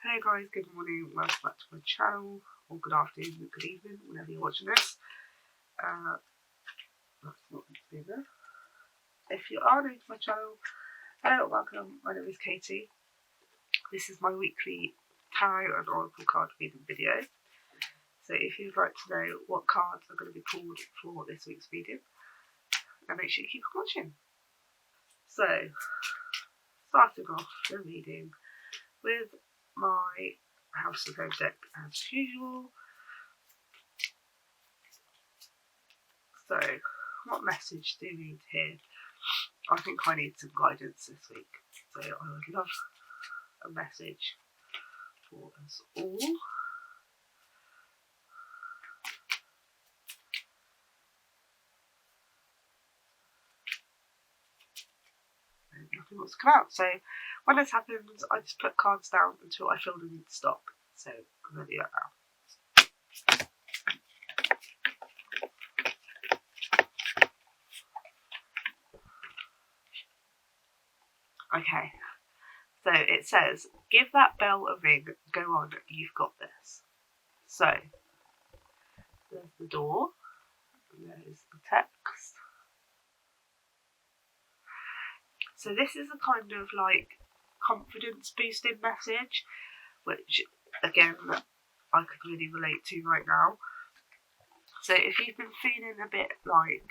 Hello guys, good morning, welcome back to my channel, or good afternoon, good evening, whenever you're watching this. That's not there. If you are new to my channel, hello, welcome, my name is Katie. This is my weekly tarot and oracle card reading video. So if you'd like to know what cards are going to be pulled for this week's reading, then make sure you keep watching. So, starting off the reading with my House and Home deck as usual. So, what message do you need here? I think I need some guidance this week. So I would love a message for us all. And nothing wants to come out. So when this happens, I just put cards down until I feel the need to stop. So I'm going to do that now. Okay, so it says, give that bell a ring, go on, you've got this. So, there's the door, and there's the text. So this is a kind of like confidence boosting message, which again, I could really relate to right now. So if you've been feeling a bit like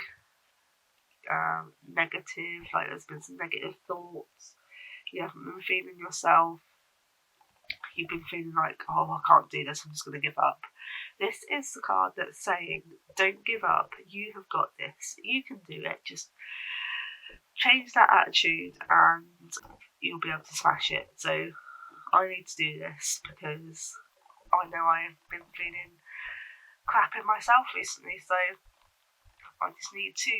negative, like there's been some negative thoughts, you haven't been feeling yourself, you've been feeling like, oh, I can't do this, I'm just going to give up. This is the card that's saying, don't give up, you have got this, you can do it, just change that attitude and you'll be able to smash it. So I need to do this because I know I've been feeling crap in myself recently, so I just need to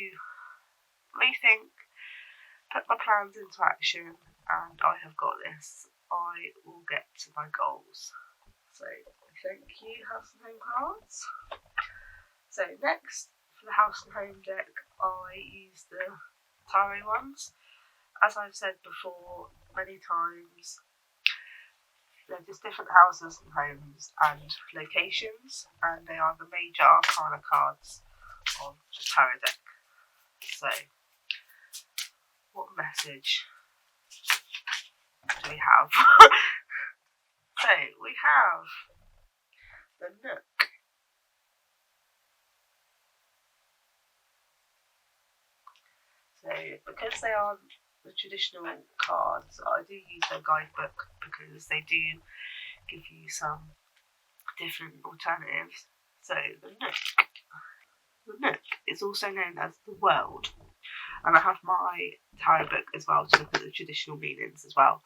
rethink, put my plans into action, and I have got this. I will get to my goals. So thank you, House and Home cards. So next, for the House and Home deck, I use the tarot ones. As I've said before many times, they're just different houses and homes and locations, and they are the major arcana cards of the tarot deck. So, what message do we have? So, we have the Nook. So, because they are the traditional cards, I do use their guidebook because they do give you some different alternatives. So, the Nook. The Nook is also known as the World. And I have my tarot book as well to look at the traditional meanings as well.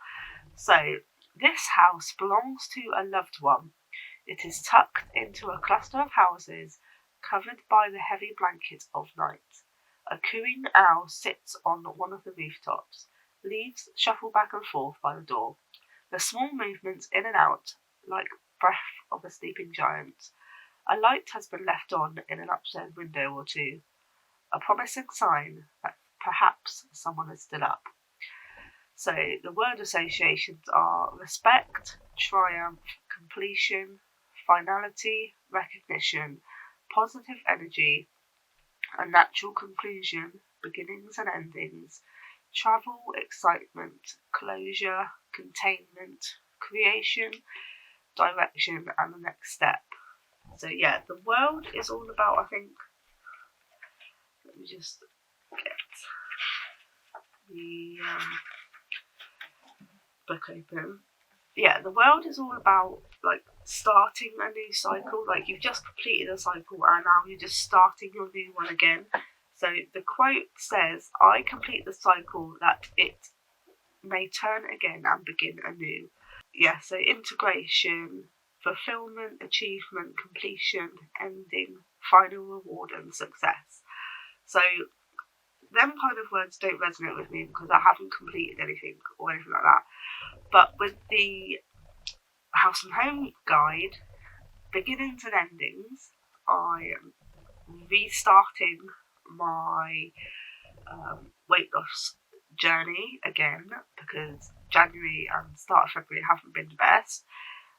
So, this house belongs to a loved one. It is tucked into a cluster of houses covered by the heavy blanket of night. A cooing owl sits on one of the rooftops. Leaves shuffle back and forth by the door. The small movements in and out, like breath of a sleeping giant. A light has been left on in an upstairs window or two. A promising sign that perhaps someone is still up. So the word associations are respect, triumph, completion, finality, recognition, positive energy, a natural conclusion, beginnings and endings, travel, excitement, closure, containment, creation, direction, and the next step. So yeah, the World is all about, I think, let me just get the book open. Yeah, the World is all about like starting a new cycle. Like you've just completed a cycle and now you're just starting your new one again. So the quote says, I complete the cycle that it may turn again and begin anew. Yeah, so integration, fulfillment, achievement, completion, ending, final reward and success. So them kind of words don't resonate with me because I haven't completed anything or anything like that. But with the House and Home guide, beginnings and endings, I am restarting my weight loss journey again because January and start of February haven't been the best.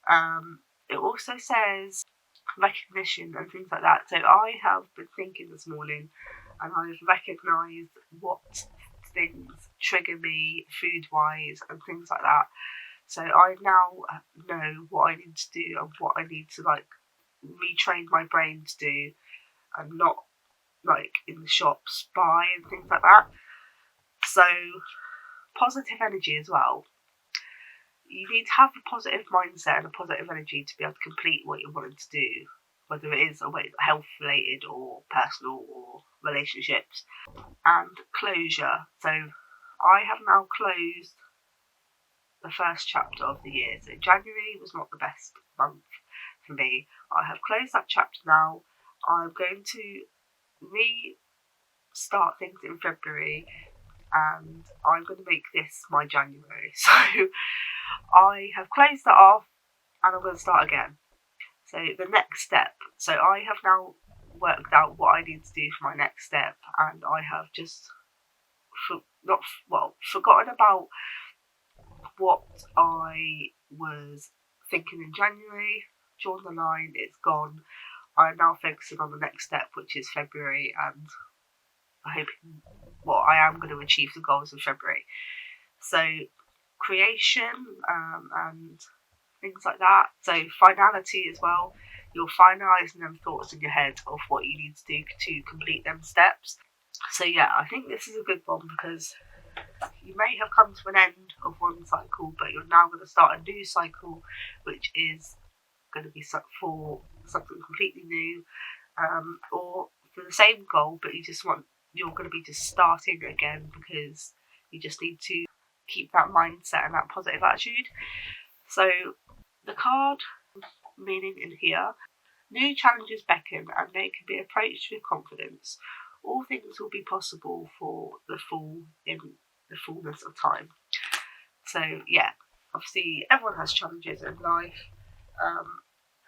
It also says recognition and things like that. So I have been thinking this morning, and I've recognised what things trigger me food-wise and things like that. So I now know what I need to do and what I need to retrain my brain to do, and not in the shops buy and things like that. So positive energy as well. You need to have a positive mindset and a positive energy to be able to complete what you're wanting to do, whether it is health related or personal or relationships. And closure. So I have now closed the first chapter of the year. So January was not the best month for me. I have closed that chapter now. I'm going to restart things in February, and I'm going to make this my January. So I have closed that off, and I'm going to start again. So the next step. So I have now worked out what I need to do for my next step, and I have just forgotten about what I was thinking in January. Drawn the line, it's gone. I'm now focusing on the next step, which is February, and I am going to achieve the goals of February. So creation and things like that. So finality as well. You're finalising them thoughts in your head of what you need to do to complete them steps. So yeah, I think this is a good one, because you may have come to an end of one cycle, but you're now going to start a new cycle, which is going to be for something completely new, or for the same goal, but you're going to be just starting again, because you just need to keep that mindset and that positive attitude. So the card meaning in here: new challenges beckon, and they can be approached with confidence. All things will be possible for the fullness of time. So yeah, obviously everyone has challenges in life,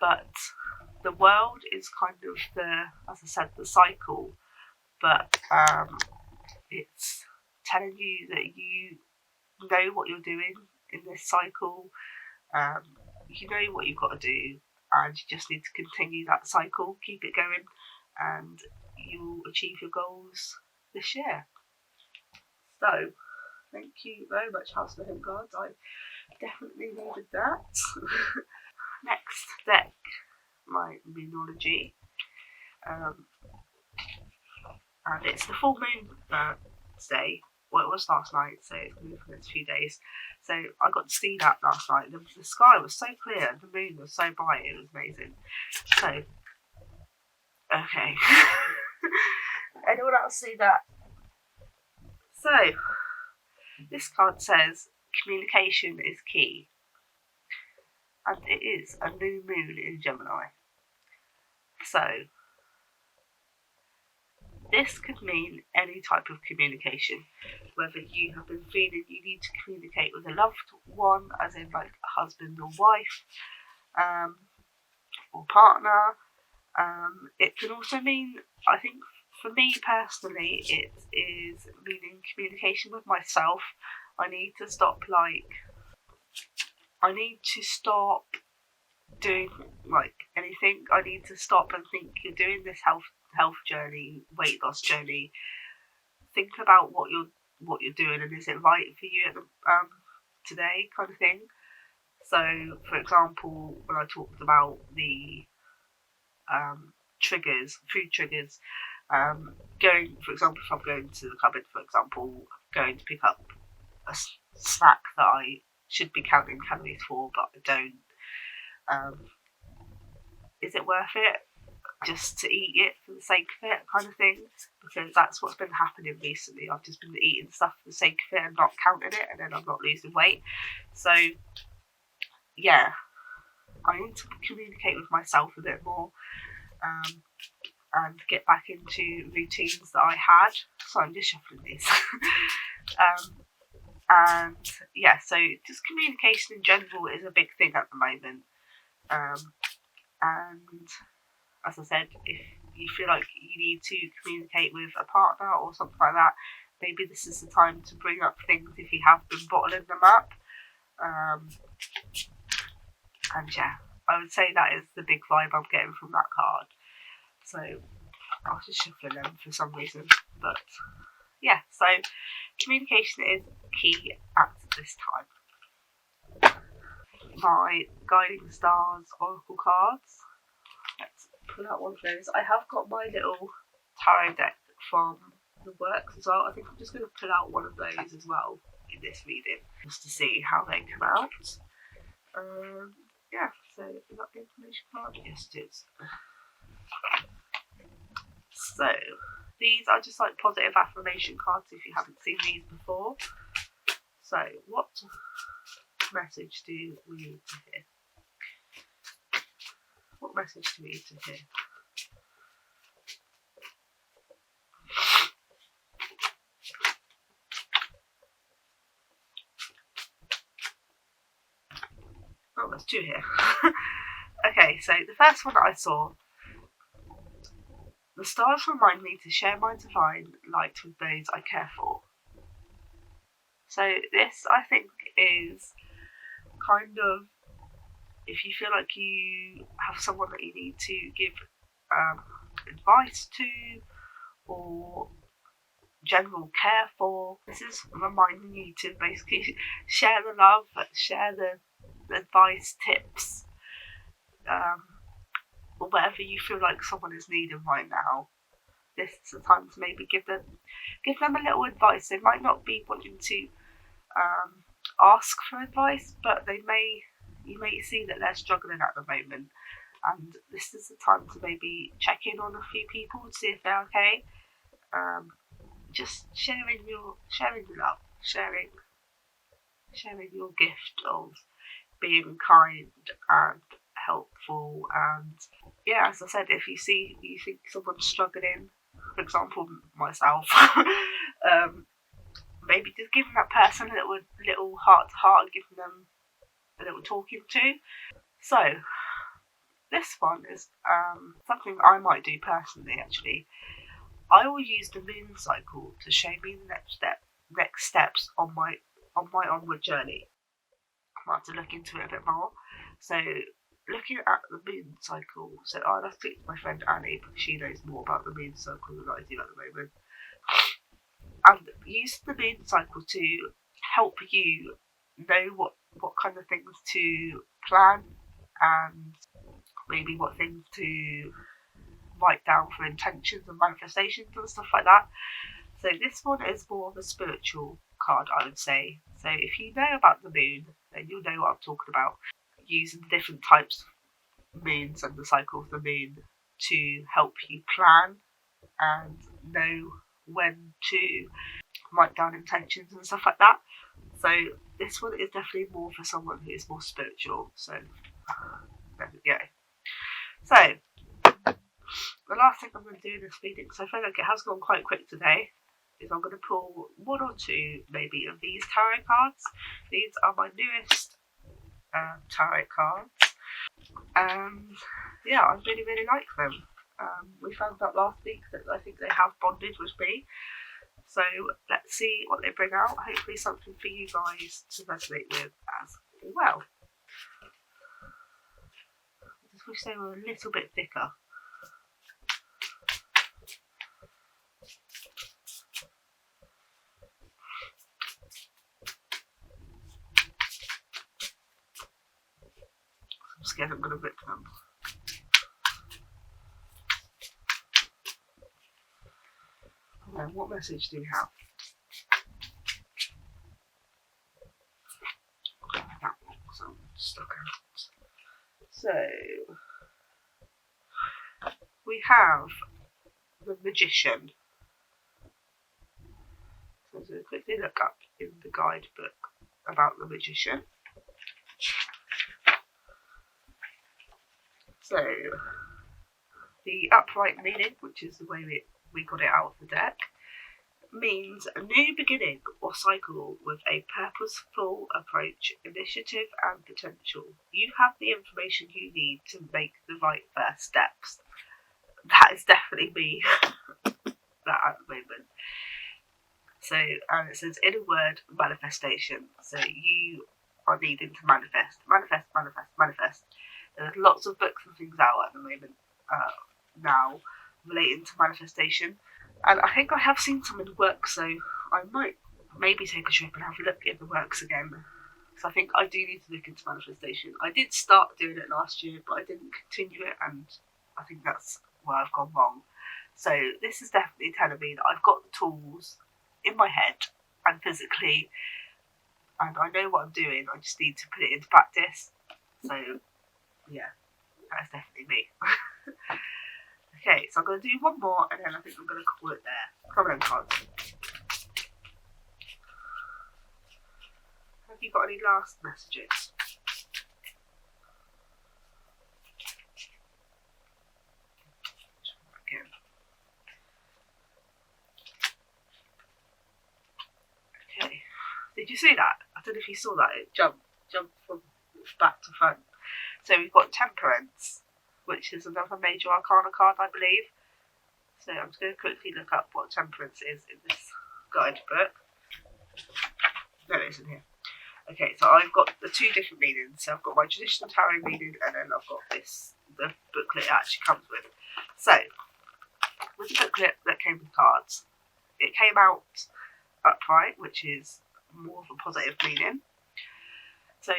but the world is kind of the cycle, but it's telling you that you know what you're doing in this cycle. You know what you've got to do, and you just need to continue that cycle, keep it going, and you'll achieve your goals this year. So thank you very much, House of the Home Guards. I definitely needed that. Next deck, my Moonology. And it's the full moon today. Well, it was last night, so it's going to be for the next few days. So I got to see that last night. The sky was so clear, and the moon was so bright, it was amazing. So, okay. Anyone else see that? So, this card says communication is key, and it is a new moon in Gemini. So this could mean any type of communication, whether you have been feeling you need to communicate with a loved one, as in like a husband or wife, or partner. It can also mean, I think for me personally, it is meaning communication with myself. I need to stop doing anything. I need to stop and think, you're doing this health journey, weight loss journey. Think about what you're doing, and is it right for you at the, today, kind of thing. So, for example, when I talked about the food triggers, going, for example, if I'm going to the cupboard, for example, going to pick up a snack that I should be counting calories for, but I don't. Is it worth it just to eat it for the sake of it, kind of thing? Because that's what's been happening recently. I've just been eating stuff for the sake of it and not counting it, and then I'm not losing weight. So yeah, I need to communicate with myself a bit more, and get back into routines that I had. So I'm just shuffling these. And yeah, so just communication in general is a big thing at the moment. And as I said, if you feel like you need to communicate with a partner or something like that, maybe this is the time to bring up things if you have been bottling them up. And yeah, I would say that is the big vibe I'm getting from that card. So I was just shuffling them for some reason. But yeah, so communication is key at this time. My Guiding Stars Oracle cards. Let's pull out one of those. I have got my little tarot deck from the works as well. I think I'm just going to pull out one of those as well in this reading, just to see how they come out. Yeah, so is that the information card? Yes, it is. So these are just like positive affirmation cards if you haven't seen these before. So what message do we need to hear? What message do we need to hear? Oh, there's two here. Okay, so the first one that I saw, the stars remind me to share my divine light with those I care for. So this, I think, is kind of, if you feel like you have someone that you need to give advice to or general care for, this is reminding you to basically share the love, share the advice, tips, or whatever you feel like someone is needing right now. This is the time to maybe give them a little advice. They might not be wanting to ask for advice, but you may see that they're struggling at the moment, and this is the time to maybe check in on a few people to see if they're okay. Just sharing your love, sharing your gift of being kind and helpful. And yeah, as I said, if you think someone's struggling, for example myself, maybe just giving that person a little heart to heart and giving them a little talking to. So this one is something I might do personally. Actually, I will use the moon cycle to show me the next steps on my onward journey. I have to look into it a bit more. So looking at the moon cycle, so I'll have to speak to my friend Annie because she knows more about the moon cycle than I do at the moment. And use the moon cycle to help you know what kind of things to plan and maybe what things to write down for intentions and manifestations and stuff like that. So this one is more of a spiritual card, I would say. So if you know about the moon, then you'll know what I'm talking about. Using different types of moons and the cycle of the moon to help you plan and know when to write down intentions and stuff like that. So this one is definitely more for someone who is more spiritual. So there we go. So the last thing I'm going to do in this reading, because I feel like it has gone quite quick today, is I'm going to pull one or two maybe of these tarot cards. These are my newest tarot cards, and yeah, I really like them. We found out last week that I think they have bonded with me, so let's see what they bring out. Hopefully something for you guys to resonate with as well. I just wish they were a little bit thicker. I'm scared I'm going to rip them. And what message do we have? That one, so I'm stuck out. So we have the Magician. So I'm going to quickly look up in the guidebook about the Magician. So the upright meaning, which is the way we got it out of the deck, means a new beginning or cycle with a purposeful approach, initiative and potential. You have the information you need to make the right first steps. That is definitely me that at the moment. So, and it says in a word, manifestation. So you are needing to manifest. There's lots of books and things out at the moment now relating to manifestation, and I think I have seen some in the works, so I might maybe take a trip and have a look at the works again. So I think I do need to look into manifestation. I did start doing it last year, but I didn't continue it, and I think that's where I've gone wrong. So this is definitely telling me that I've got the tools in my head and physically, and I know what I'm doing. I just need to put it into practice. So yeah, that's definitely me. Okay, so I'm going to do one more, and then I think I'm going to call it there. Come on, cards. Have you got any last messages? Again. Okay. Did you see that? I don't know if you saw that. It jumped from back to front. So we've got Temperance, which is another major arcana card, I believe. So I'm just going to quickly look up what Temperance is in this guidebook. No, it isn't here. Okay, so I've got the two different meanings. So I've got my traditional tarot meaning, and then I've got this, the booklet it actually comes with. So, with the booklet that came with cards, it came out upright, which is more of a positive meaning. So,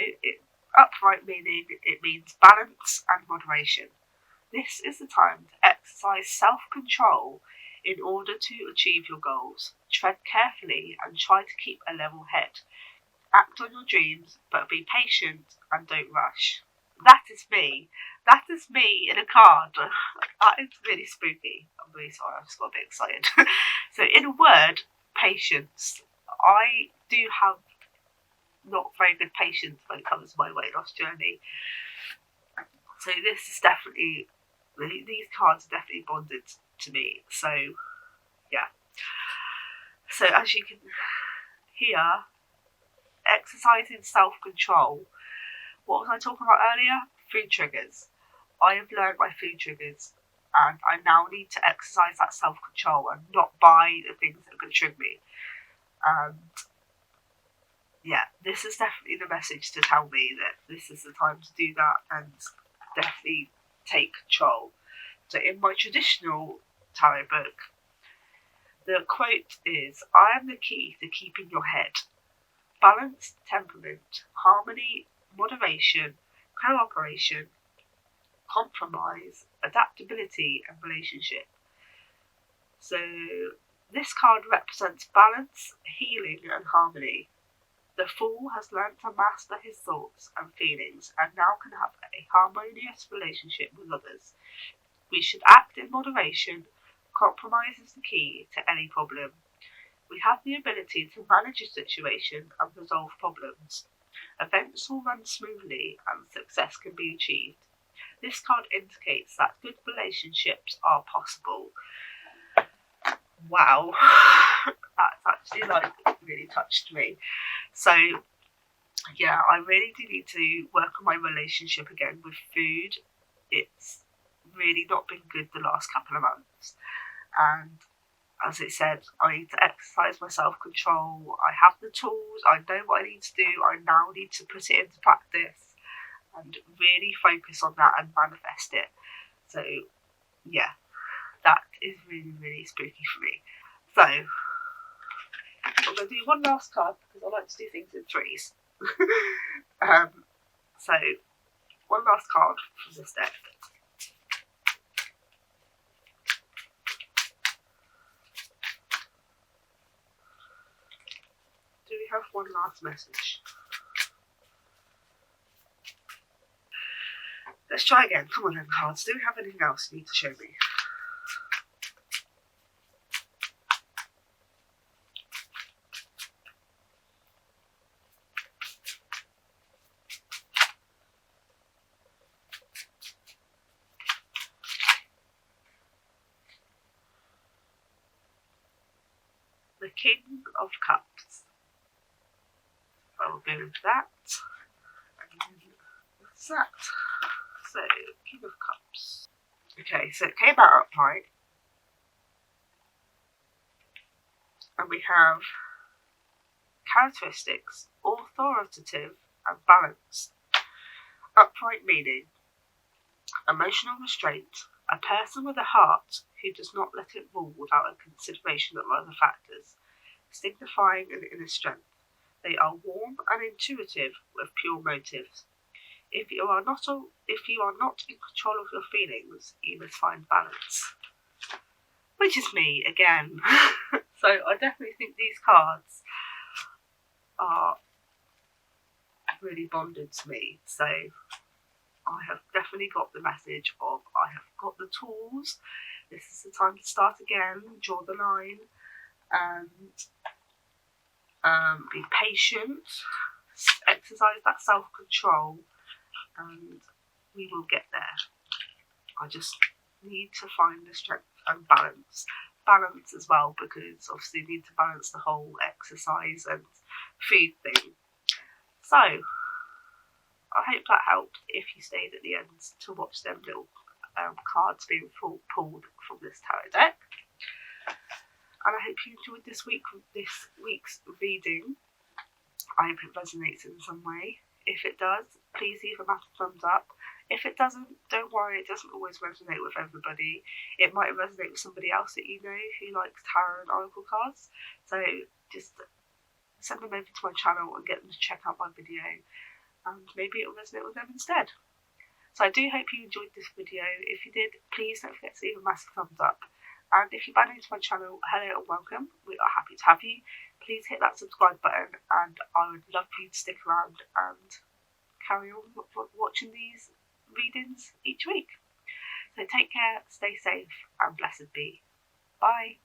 upright meaning, it means balance and moderation. This is the time to exercise self-control in order to achieve your goals. Tread carefully and try to keep a level head. Act on your dreams, but be patient and don't rush. That is me. That is me in a card. That is really spooky. I'm really sorry, I just got a bit excited. So in a word, patience. I do have not very good patience when it comes to my weight loss journey. So this is definitely, these cards are definitely bonded to me. So yeah. So as you can hear, exercising self-control. What was I talking about earlier? Food triggers. I have learned my food triggers, and I now need to exercise that self-control and not buy the things that are going to trigger me. And yeah, this is definitely the message to tell me that this is the time to do that and definitely take control. So in my traditional tarot book, the quote is, "I am the key to keeping your head. Balance, temperament, harmony, moderation, cooperation, compromise, adaptability, and relationship." So this card represents balance, healing, and harmony. The Fool has learned to master his thoughts and feelings and now can have a harmonious relationship with others. We should act in moderation. Compromise is the key to any problem. We have the ability to manage a situation and resolve problems. Events will run smoothly and success can be achieved. This card indicates that good relationships are possible. Wow, that's actually really touched me. So yeah, I really do need to work on my relationship again with food. It's really not been good the last couple of months, and as it said, I need to exercise my self-control. I have the tools, I know what I need to do. I now need to put it into practice and really focus on that and manifest it. So yeah, that is really, really spooky for me. So I'm going to do one last card because I like to do things in threes. So one last card from this deck. Do we have one last message? Let's try again. Come on then, cards. Do we have anything else you need to show me? The King of Cups. I will go into that. And what's that? So, King of Cups. Okay, so it came out upright. And we have characteristics: authoritative, and balanced. Upright meaning, emotional restraint, a person with a heart who does not let it rule without a consideration of other factors, signifying an inner strength. They are warm and intuitive with pure motives. If you are not in control of your feelings, you must find balance. Which is me again. So I definitely think these cards are really bonded to me. So I have definitely got the message of I have got the tools. This is the time to start again, draw the line, and be patient, exercise that self-control, and we will get there. I just need to find the strength and balance as well, because obviously you need to balance the whole exercise and food thing. So I hope that helped if you stayed at the end to watch them little cards being pulled from this tarot deck. And I hope you enjoyed this week's reading. I hope it resonates in some way. If it does, please leave a massive thumbs up. If it doesn't, don't worry, it doesn't always resonate with everybody. It might resonate with somebody else that you know who likes tarot and oracle cards. So just send them over to my channel and get them to check out my video, and maybe it'll resonate with them instead. So I do hope you enjoyed this video. If you did, please don't forget to leave a massive thumbs up. And if you're brand new to my channel, hello and welcome. We are happy to have you. Please hit that subscribe button, and I would love for you to stick around and carry on watching these readings each week. So take care, stay safe, and blessed be. Bye.